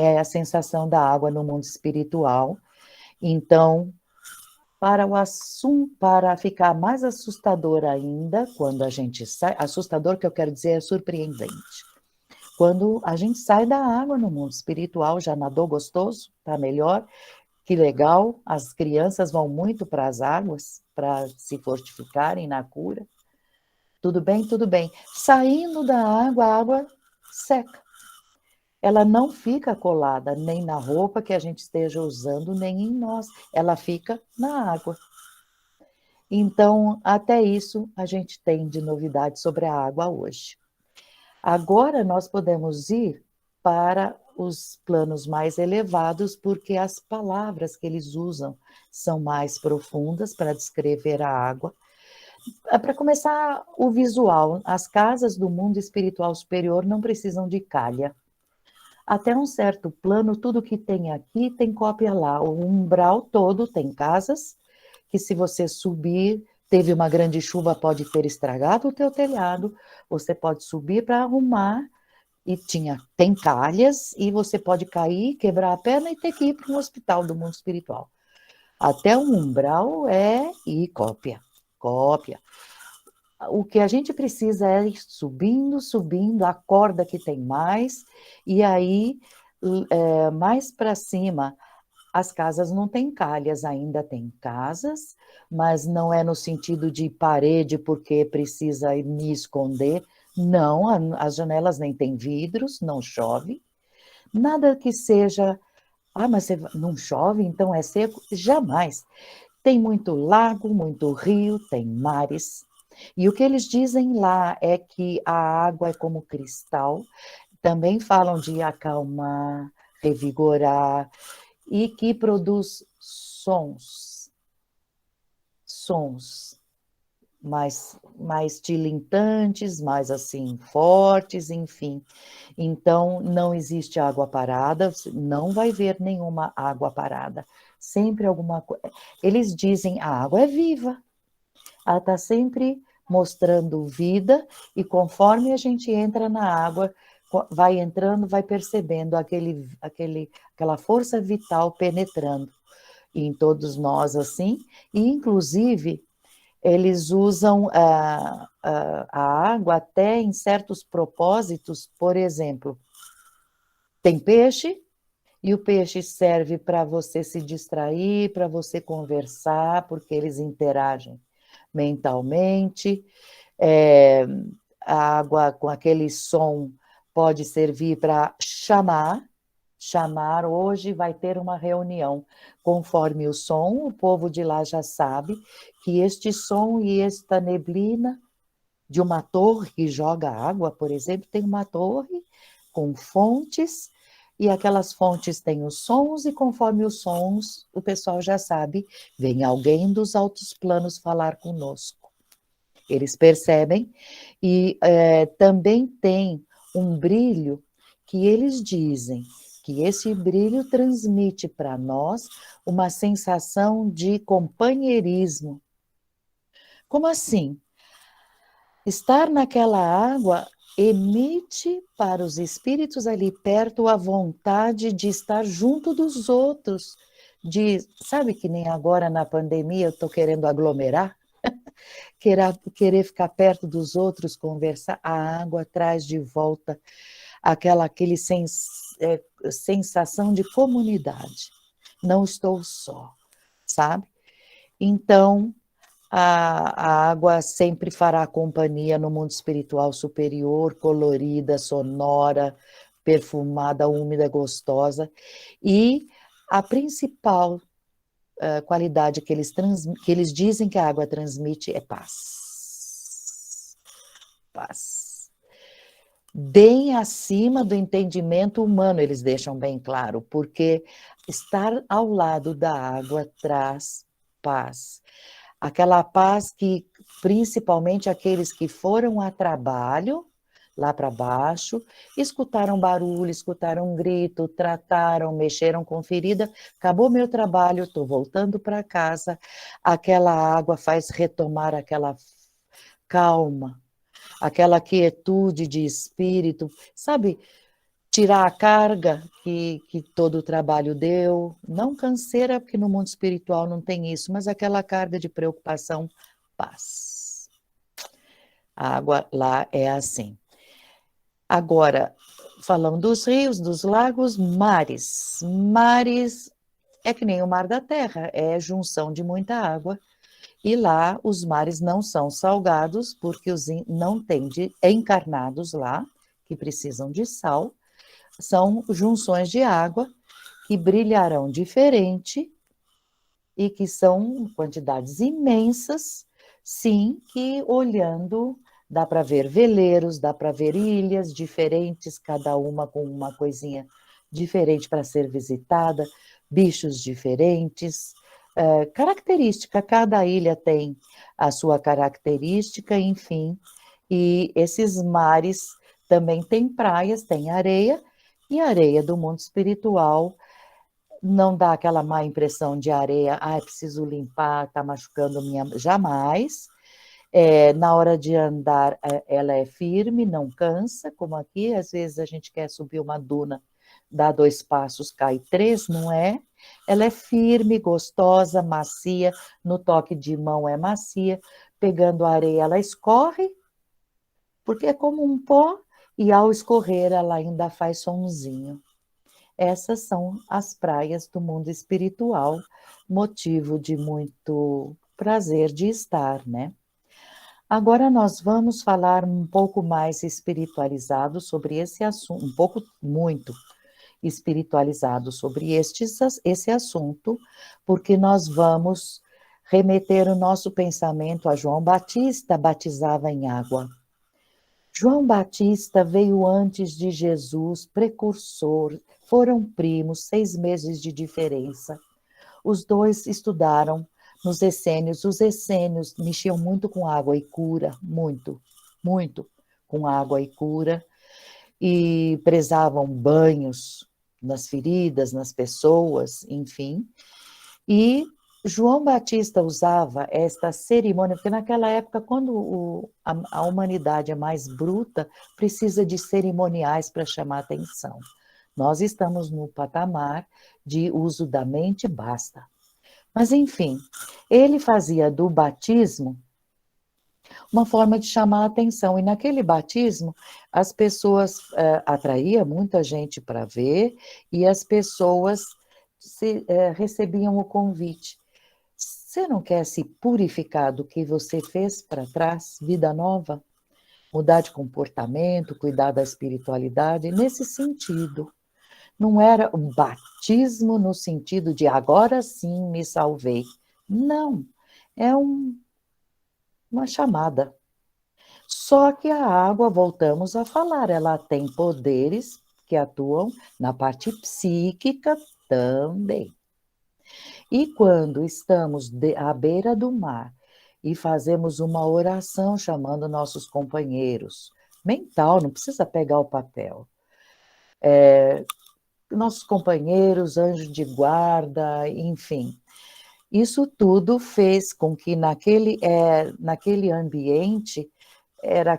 é a sensação da água no mundo espiritual. Então, para ficar mais assustador ainda, quando a gente sai, assustador que eu quero dizer é surpreendente. Quando a gente sai da água no mundo espiritual, já nadou gostoso, tá melhor, que legal, as crianças vão muito para as águas para se fortificarem na cura. Tudo bem, tudo bem. Saindo da água, a água seca. Ela não fica colada nem na roupa que a gente esteja usando, nem em nós. Ela fica na água. Então, até isso a gente tem de novidade sobre a água hoje. Agora nós podemos ir para os planos mais elevados, porque as palavras que eles usam são mais profundas para descrever a água. Para começar, o visual. As casas do mundo espiritual superior não precisam de calha. Até um certo plano, tudo que tem aqui tem cópia lá. O umbral todo tem casas que, se você subir, teve uma grande chuva, pode ter estragado o teu telhado, você pode subir para arrumar, e tem calhas, e você pode cair, quebrar a perna e ter que ir para um hospital do mundo espiritual. Até o umbral e cópia, cópia. O que a gente precisa é ir subindo, subindo, a corda que tem mais, e aí, mais para cima, as casas não têm calhas, ainda tem casas, mas não é no sentido de parede, porque precisa me esconder. Não, as janelas nem têm vidros, não chove. Nada que seja, mas não chove, então é seco? Jamais. Tem muito lago, muito rio, tem mares. E o que eles dizem lá é que a água é como cristal. Também falam de acalmar, revigorar, e que produz sons mais tilintantes, mais assim fortes, enfim. Então não existe água parada, não vai ver nenhuma água parada. Sempre alguma coisa. Eles dizem a água é viva, ela está sempre mostrando vida, e conforme a gente entra na água, vai entrando, vai percebendo aquela força vital penetrando em todos nós, assim, e inclusive eles usam a água até em certos propósitos. Por exemplo, tem peixe, e o peixe serve para você se distrair, para você conversar, porque eles interagem mentalmente. É, a água com aquele som pode servir para chamar, hoje vai ter uma reunião. Conforme o som, o povo de lá já sabe que este som e esta neblina de uma torre que joga água, por exemplo, tem uma torre com fontes, e aquelas fontes têm os sons, e conforme os sons, o pessoal já sabe, vem alguém dos altos planos falar conosco. Eles percebem, e também tem um brilho que eles dizem que esse brilho transmite para nós uma sensação de companheirismo. Como assim? Estar naquela água emite para os espíritos ali perto a vontade de estar junto dos outros, sabe que nem agora na pandemia eu estou querendo aglomerar? Querer ficar perto dos outros, conversar, a água traz de volta aquele sensação de comunidade. Não estou só, sabe? Então, a água sempre fará companhia no mundo espiritual superior, colorida, sonora, perfumada, úmida, gostosa. E a principal qualidade que eles dizem que a água transmite é paz. Paz. Bem acima do entendimento humano, eles deixam bem claro, porque estar ao lado da água traz paz. Aquela paz que, principalmente aqueles que foram a trabalho, lá para baixo, escutaram barulho, escutaram um grito, trataram, mexeram com ferida, acabou meu trabalho, estou voltando para casa, aquela água faz retomar aquela calma, aquela quietude de espírito, sabe? Tirar a carga que todo o trabalho deu, não canseira, porque no mundo espiritual não tem isso, mas aquela carga de preocupação, paz. A água lá é assim. Agora, falando dos rios, dos lagos, mares. Mares é que nem o mar da terra, é junção de muita água. E lá os mares não são salgados, porque não tem encarnados lá, que precisam de sal. São junções de água que brilharão diferente e que são quantidades imensas, sim, que olhando dá para ver veleiros, dá para ver ilhas diferentes, cada uma com uma coisinha diferente para ser visitada, bichos diferentes, característica, cada ilha tem a sua característica, enfim, e esses mares também têm praias, tem areia, e a areia do mundo espiritual não dá aquela má impressão de areia, preciso limpar, está machucando minha... Jamais. Na hora de andar, ela é firme, não cansa, como aqui, às vezes a gente quer subir uma duna, dá 2 passos, cai 3, não é? Ela é firme, gostosa, macia, no toque de mão é macia, pegando a areia ela escorre, porque é como um pó, e ao escorrer ela ainda faz sonzinho. Essas são as praias do mundo espiritual, motivo de muito prazer de estar, né? Agora nós vamos falar um pouco mais espiritualizado sobre esse assunto, um pouco, muito espiritualizado sobre esse assunto, porque nós vamos remeter o nosso pensamento a João Batista, batizava em água. João Batista veio antes de Jesus, precursor, foram primos, 6 meses de diferença. Os dois estudaram nos essênios. Os essênios mexiam muito com água e cura, muito, muito com água e cura, e prezavam banhos nas feridas, nas pessoas, enfim. E João Batista usava esta cerimônia, porque naquela época, quando a humanidade é mais bruta, precisa de cerimoniais para chamar atenção. Nós estamos no patamar de uso da mente, basta. Mas, enfim, ele fazia do batismo uma forma de chamar a atenção. E naquele batismo, as pessoas atraía muita gente para ver, e as pessoas recebiam o convite. Você não quer se purificar do que você fez para trás, vida nova? Mudar de comportamento, cuidar da espiritualidade, nesse sentido. Não era um batismo no sentido de agora sim me salvei. Não, é uma chamada. Só que a água, voltamos a falar, ela tem poderes que atuam na parte psíquica também. E quando estamos à beira do mar e fazemos uma oração chamando nossos companheiros, mental, não precisa pegar o papel, nossos companheiros, anjos de guarda, enfim, isso tudo fez com que naquele ambiente era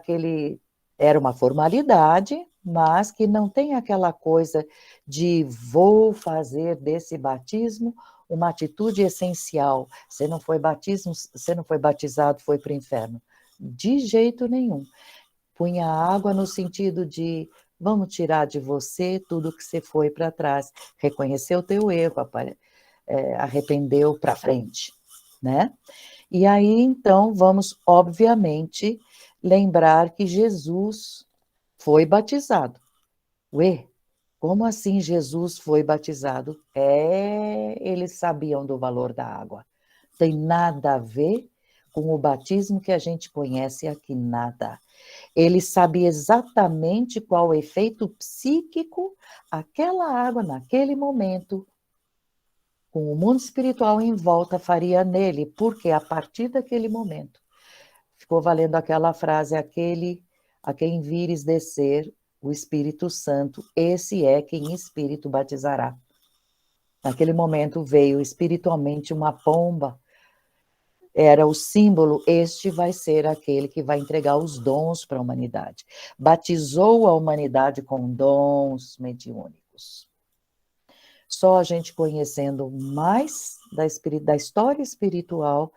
uma formalidade, mas que não tem aquela coisa de vou fazer desse batismo uma atitude essencial. Você não foi batizado, foi para o inferno. De jeito nenhum. Punha água no sentido de vamos tirar de você tudo que você foi para trás. Reconheceu o teu erro, arrependeu para frente, né? E aí, então, vamos, obviamente, lembrar que Jesus foi batizado. Ué, como assim Jesus foi batizado? Eles sabiam do valor da água. Tem nada a ver com o batismo que a gente conhece aqui, nada. Ele sabia exatamente qual o efeito psíquico aquela água, naquele momento, com o mundo espiritual em volta, faria nele, porque a partir daquele momento, ficou valendo aquela frase, aquele a quem vires descer o Espírito Santo, esse é quem Espírito batizará. Naquele momento veio espiritualmente uma pomba, era o símbolo, este vai ser aquele que vai entregar os dons para a humanidade. Batizou a humanidade com dons mediúnicos. Só a gente conhecendo mais da história espiritual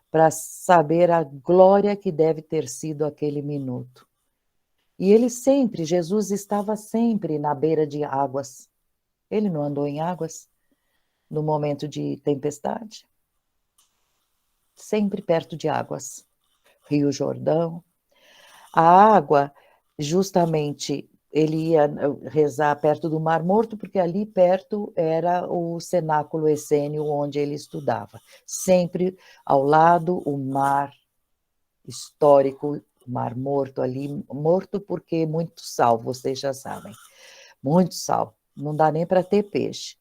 para saber a glória que deve ter sido aquele minuto. E Jesus estava sempre na beira de águas. Ele não andou em águas no momento de tempestade? Sempre perto de águas. Rio Jordão. A água, justamente, ele ia rezar perto do Mar Morto, porque ali perto era o cenáculo essênio onde ele estudava. Sempre ao lado o mar histórico, o Mar Morto ali, morto porque muito sal, vocês já sabem. Muito sal, não dá nem para ter peixe.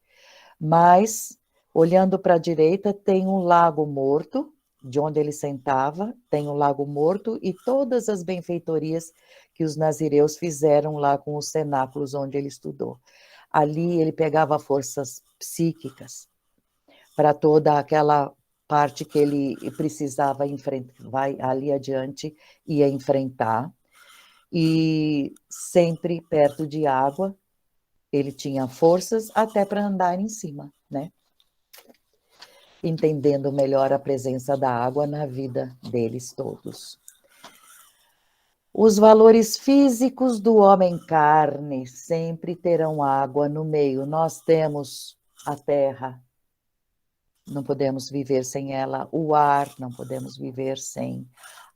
Mas, olhando para a direita, tem um lago morto, de onde ele sentava, tem um lago morto e todas as benfeitorias que os nazireus fizeram lá com os cenáculos onde ele estudou. Ali ele pegava forças psíquicas para toda aquela parte que ele precisava enfrentar, vai ali adiante, ia enfrentar, e sempre perto de água, ele tinha forças até para andar em cima, né? entendendo melhor a presença da água na vida deles todos. Os valores físicos do homem carne sempre terão água no meio. Nós temos a terra, não podemos viver sem ela. O ar, não podemos viver sem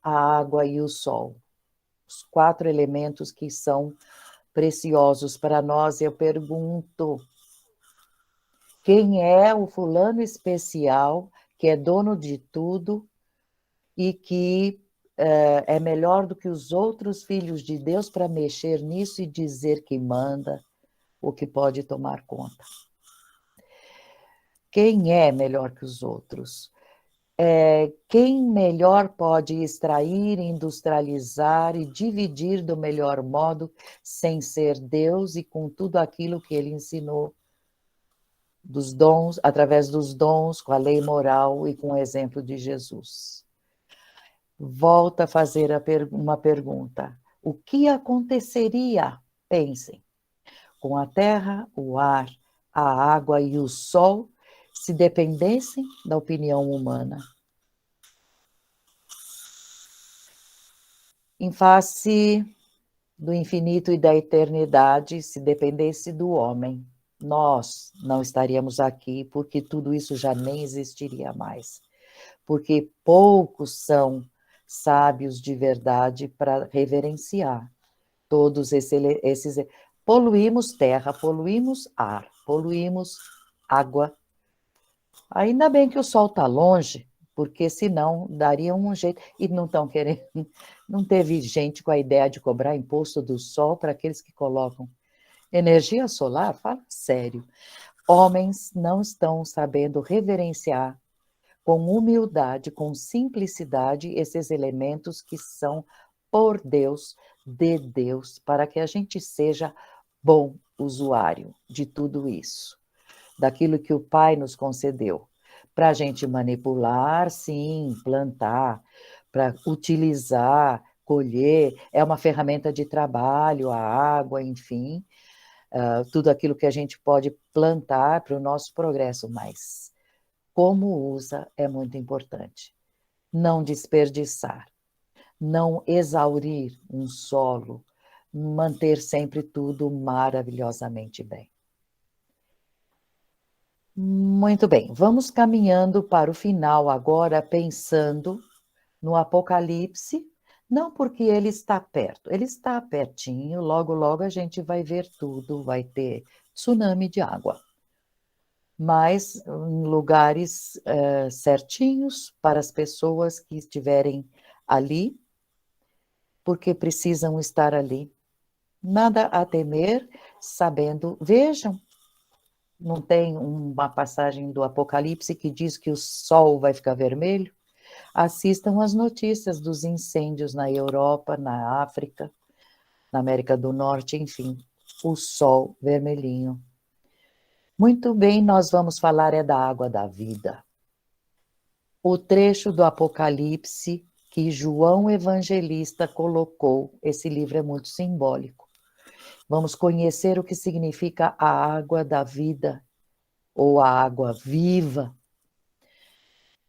a água e o sol. Os 4 elementos que são preciosos para nós. Eu pergunto, quem é o fulano especial que é dono de tudo e que é melhor do que os outros filhos de Deus para mexer nisso e dizer que manda ou que pode tomar conta? Quem é melhor que os outros? Quem melhor pode extrair, industrializar e dividir do melhor modo, sem ser Deus e com tudo aquilo que ele ensinou dos dons, através dos dons, com a lei moral e com o exemplo de Jesus? Volta a fazer uma pergunta. O que aconteceria, pensem, com a terra, o ar, a água e o sol, se dependessem da opinião humana? Em face do infinito e da eternidade, se dependesse do homem, nós não estaríamos aqui, porque tudo isso já nem existiria mais. Porque poucos são sábios de verdade para reverenciar todos esses. Poluímos terra, poluímos ar, poluímos água. Ainda bem que o sol está longe, porque senão daria um jeito. E não estão querendo. Não teve gente com a ideia de cobrar imposto do sol para aqueles que colocam energia solar? Fala sério. Homens não estão sabendo reverenciar com humildade, com simplicidade, esses elementos que são por Deus, de Deus, para que a gente seja bom usuário de tudo isso, daquilo que o Pai nos concedeu, para a gente manipular, sim, plantar, para utilizar, colher, é uma ferramenta de trabalho, a água, enfim, tudo aquilo que a gente pode plantar para o nosso progresso, mas como usa é muito importante. Não desperdiçar, não exaurir um solo, manter sempre tudo maravilhosamente bem. Muito bem, vamos caminhando para o final agora, pensando no Apocalipse, não porque ele está perto, ele está pertinho, logo, logo a gente vai ver tudo, vai ter tsunami de água, mas em lugares certinhos para as pessoas que estiverem ali, porque precisam estar ali. Nada a temer, sabendo, vejam, não tem uma passagem do Apocalipse que diz que o sol vai ficar vermelho? Assistam as notícias dos incêndios na Europa, na África, na América do Norte, enfim, o sol vermelhinho. Muito bem, nós vamos falar da água da vida. O trecho do Apocalipse que João Evangelista colocou, esse livro é muito simbólico. Vamos conhecer o que significa a água da vida, ou a água viva,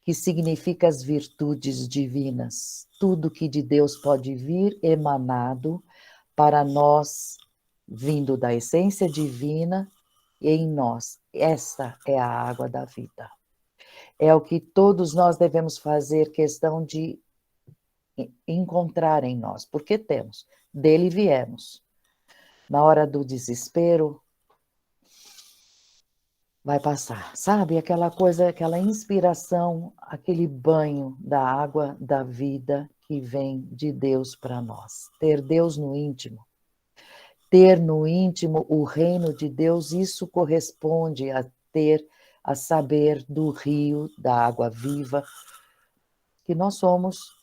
que significa as virtudes divinas. Tudo que de Deus pode vir emanado para nós, vindo da essência divina e em nós. Essa é a água da vida. É o que todos nós devemos fazer questão de encontrar em nós, porque temos, dele viemos. Na hora do desespero, vai passar, sabe? Aquela coisa, aquela inspiração, aquele banho da água da vida que vem de Deus para nós. Ter Deus no íntimo. Ter no íntimo o reino de Deus, isso corresponde a ter, a saber do rio, da água viva, que nós somos.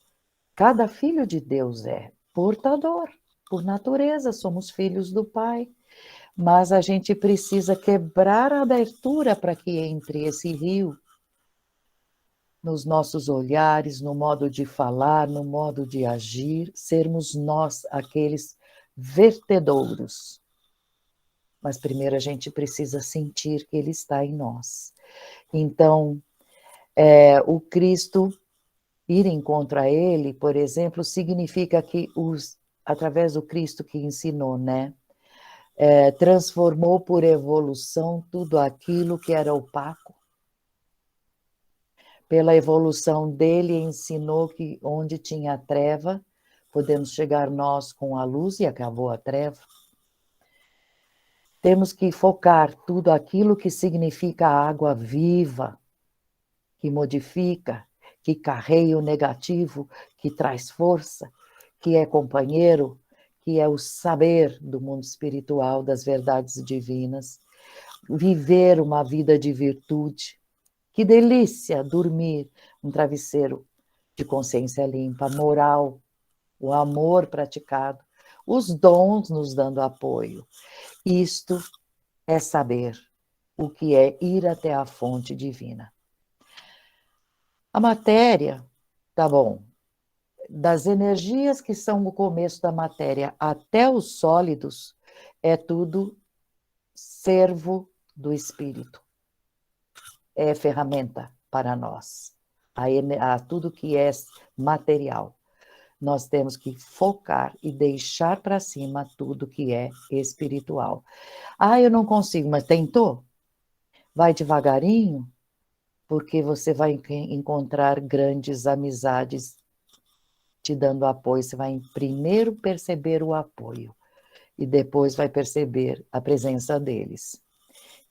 Cada filho de Deus é portador, por natureza, somos filhos do Pai. Mas a gente precisa quebrar a abertura para que entre esse rio nos nossos olhares, no modo de falar, no modo de agir, sermos nós aqueles vertedouros. Mas primeiro a gente precisa sentir que ele está em nós. Então, O Cristo ir em encontro a ele, por exemplo, significa que através do Cristo que ensinou, né? Transformou por evolução tudo aquilo que era opaco. Pela evolução dele, ensinou que onde tinha treva, podemos chegar nós com a luz e acabou a treva. Temos que focar tudo aquilo que significa a água viva, que modifica, que carrega o negativo, que traz força, que é companheiro, que é o saber do mundo espiritual, das verdades divinas. Viver uma vida de virtude. Que delícia dormir um travesseiro de consciência limpa, moral, o amor praticado, os dons nos dando apoio. Isto é saber o que é ir até a fonte divina. A matéria, tá bom, das energias que são o começo da matéria até os sólidos, é tudo servo do espírito. É ferramenta para nós. Tudo que é material. Nós temos que focar e deixar para cima tudo que é espiritual. Eu não consigo, mas tentou? Vai devagarinho, porque você vai encontrar grandes amizades te dando apoio. Você vai primeiro perceber o apoio e depois vai perceber a presença deles.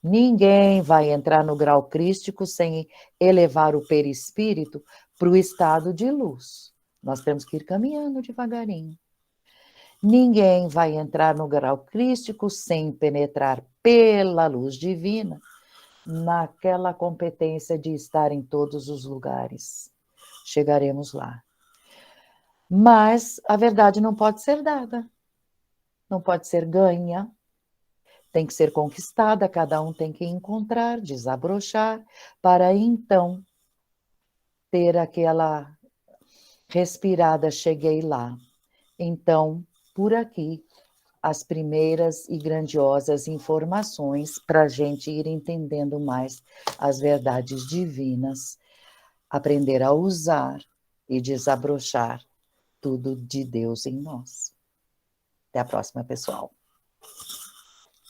Ninguém vai entrar no grau crístico sem elevar o perispírito para o estado de luz. Nós temos que ir caminhando devagarinho. Ninguém vai entrar no grau crístico sem penetrar pela luz divina naquela competência de estar em todos os lugares. Chegaremos lá. Mas a verdade não pode ser dada, não pode ser ganha, tem que ser conquistada, cada um tem que encontrar, desabrochar, para então ter aquela respirada, cheguei lá. Então, por aqui, as primeiras e grandiosas informações para a gente ir entendendo mais as verdades divinas, aprender a usar e desabrochar tudo de Deus em nós. Até a próxima, pessoal.